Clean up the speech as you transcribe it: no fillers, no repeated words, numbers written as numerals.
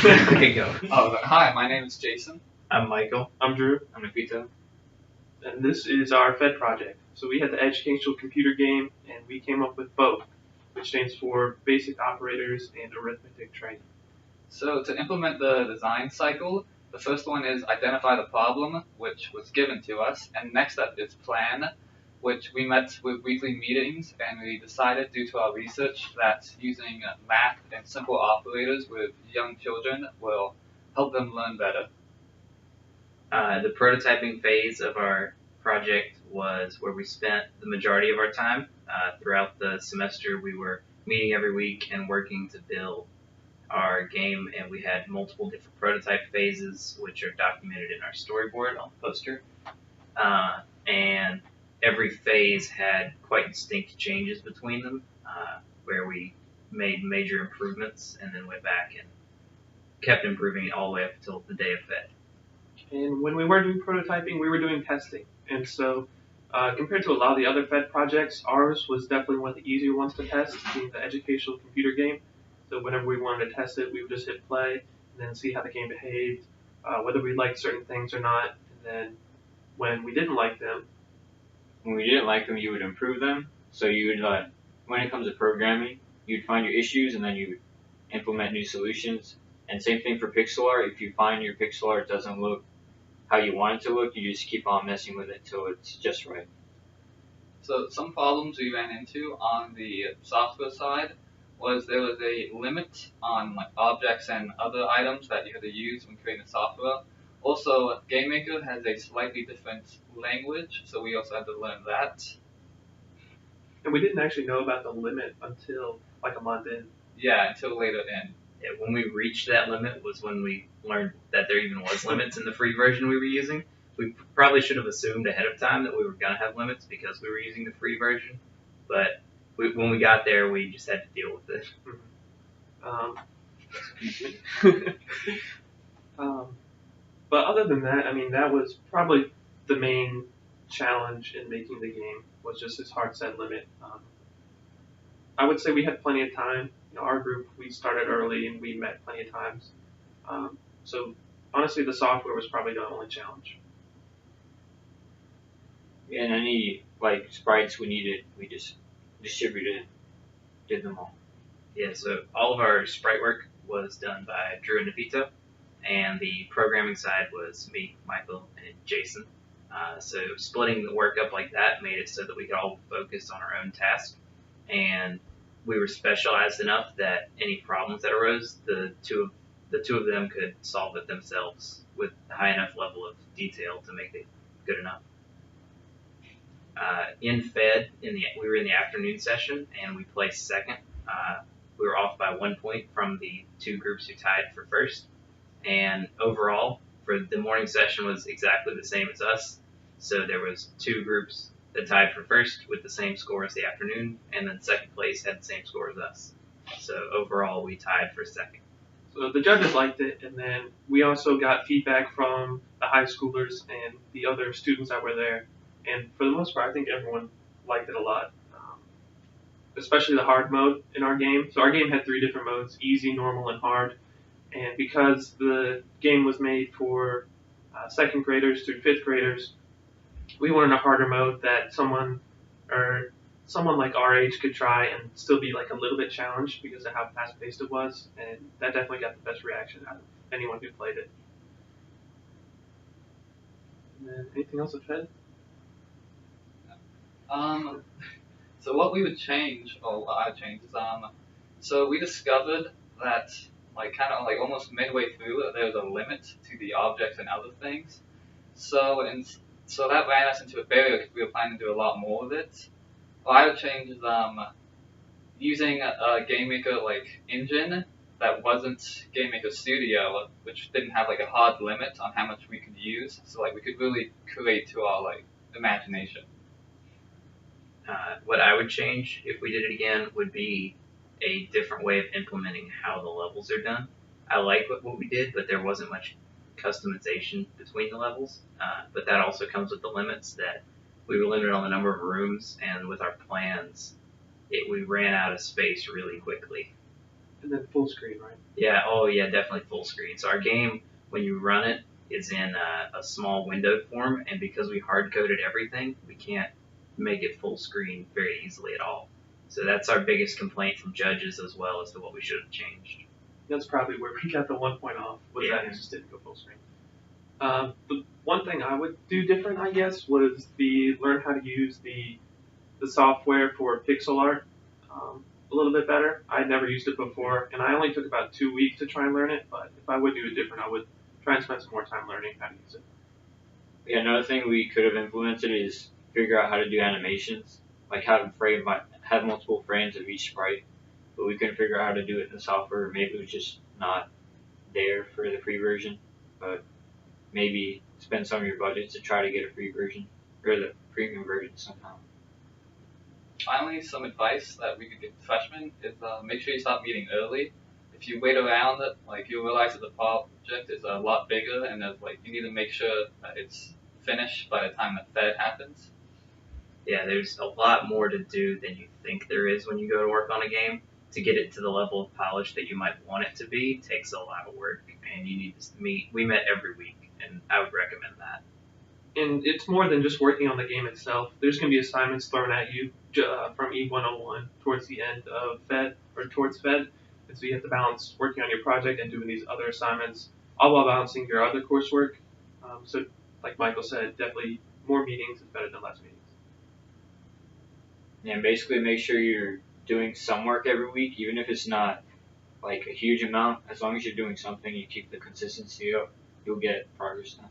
Okay, go. Oh, hi, my name is Jason. I'm Michael. I'm Drew, I'm Nikita. and this is our FED project. So we had the educational computer game, and we came up with BOAT, which stands for Basic Operators and Arithmetic Training. So to implement the design cycle, the first one is identify the problem, which was given to us, and next up is plan, which we met with weekly meetings, and we decided due to our research that using math and simple operators with young children will help them learn better. The prototyping phase of our project was where we spent the majority of our time. Throughout the semester, we were meeting every week and working to build our game, and we had multiple different prototype phases, which are documented in our storyboard on the poster. And every phase had quite distinct changes between them, where we made major improvements and then went back and kept improving it all the way up until the day of FED. And when we were doing prototyping, we were doing testing. And so compared to a lot of the other FED projects, ours was definitely one of the easier ones to test, being the educational computer game. So whenever we wanted to test it, we would just hit play and then see how the game behaved, whether we liked certain things or not. And then when we didn't like them, When we didn't like them, you would improve them. So you would, when it comes to programming, you'd find your issues and then you would implement new solutions. And same thing for pixel art. If you find your pixel art doesn't look how you want it to look, you just keep on messing with it till it's just right. So some problems we ran into on the software side was there was a limit on objects and other items that you had to use when creating the software. Also, GameMaker has a slightly different language, so we also had to learn that. and we didn't actually know about the limit until like a month in. Yeah, until later in. Yeah, when we reached that limit was when we learned that there even was limits in the free version we were using. We probably should have assumed ahead of time that we were going to have limits because we were using the free version, but when we got there, we just had to deal with it. Excuse me. But other than that, I mean, that was probably the main challenge in making the game was just this hard set limit. I would say we had plenty of time. You know, our group, we started early and we met plenty of times. So honestly, the software was probably the only challenge. And any sprites we needed, we just distributed, did them all. Yeah, so all of our sprite work was done by Drew and Nikita, and the programming side was me, Michael, and Jason. So splitting the work up like that made it so that we could all focus on our own task, and we were specialized enough that any problems that arose, the two of them could solve it themselves with a high enough level of detail to make it good enough. In FED, we were in the afternoon session, and we placed second. We were off by 1 point from the two groups who tied for first. And overall, for the morning session was exactly the same as us. So there was two groups that tied for first with the same score as the afternoon, and then second place had the same score as us. So overall, we tied for second. So the judges liked it, and then we also got feedback from the high schoolers and the other students that were there. And for the most part, I think everyone liked it a lot, especially the hard mode in our game. So our game had 3 different modes: easy, normal, and hard. And because the game was made for second graders through fifth graders, we wanted a harder mode that someone like our age could try and still be like a little bit challenged because of how fast paced it was. And that definitely got the best reaction out of anyone who played it. And then anything else with Fed? So what we would change, or what I would change, is so we discovered that kind of almost midway through there was a limit to the objects and other things. So that ran us into a barrier because we were planning to do a lot more of it. What I would change is using a GameMaker engine that wasn't GameMaker Studio, which didn't have a hard limit on how much we could use. So we could really create to our imagination. What I would change if we did it again would be a different way of implementing how the levels are done. I like what we did, but there wasn't much customization between the levels. But that also comes with the limits that we were limited on the number of rooms, and with our plans, we ran out of space really quickly. And then full screen, right? Yeah, oh yeah, definitely full screen. So our game, when you run it, is in a small windowed form, and because we hard coded everything, we can't make it full screen very easily at all. So that's our biggest complaint from judges as well as to what we should have changed. That's probably where we got the 1 point off, was that Yeah. it just didn't go full screen. The one thing I would do different, I guess, was learn how to use the software for pixel art a little bit better. I'd never used it before, and I only took about 2 weeks to try and learn it. But if I would do it different, I would try and spend some more time learning how to use it. Yeah, another thing we could have implemented is figure out how to do animations, like have multiple frames of each sprite, but we couldn't figure out how to do it in the software. Maybe it was just not there for the free version, but maybe spend some of your budget to try to get a free version or the premium version somehow. Finally, some advice that we could give to freshmen is make sure you start meeting early. If you wait around it, like you'll realize that the project is a lot bigger, and there's like you need to make sure that it's finished by the time the FED happens. Yeah, there's a lot more to do than you think there is when you go to work on a game. To get it to the level of polish that you might want it to be takes a lot of work, and you need to meet. We met every week, and I would recommend that. And it's more than just working on the game itself. There's going to be assignments thrown at you from E101 towards the end of FED, or towards FED. And so you have to balance working on your project and doing these other assignments, all while balancing your other coursework. So, like Michael said, definitely more meetings is better than less meetings. And basically make sure you're doing some work every week, even if it's not like a huge amount. As long as you're doing something, you keep the consistency up, you'll get progress done.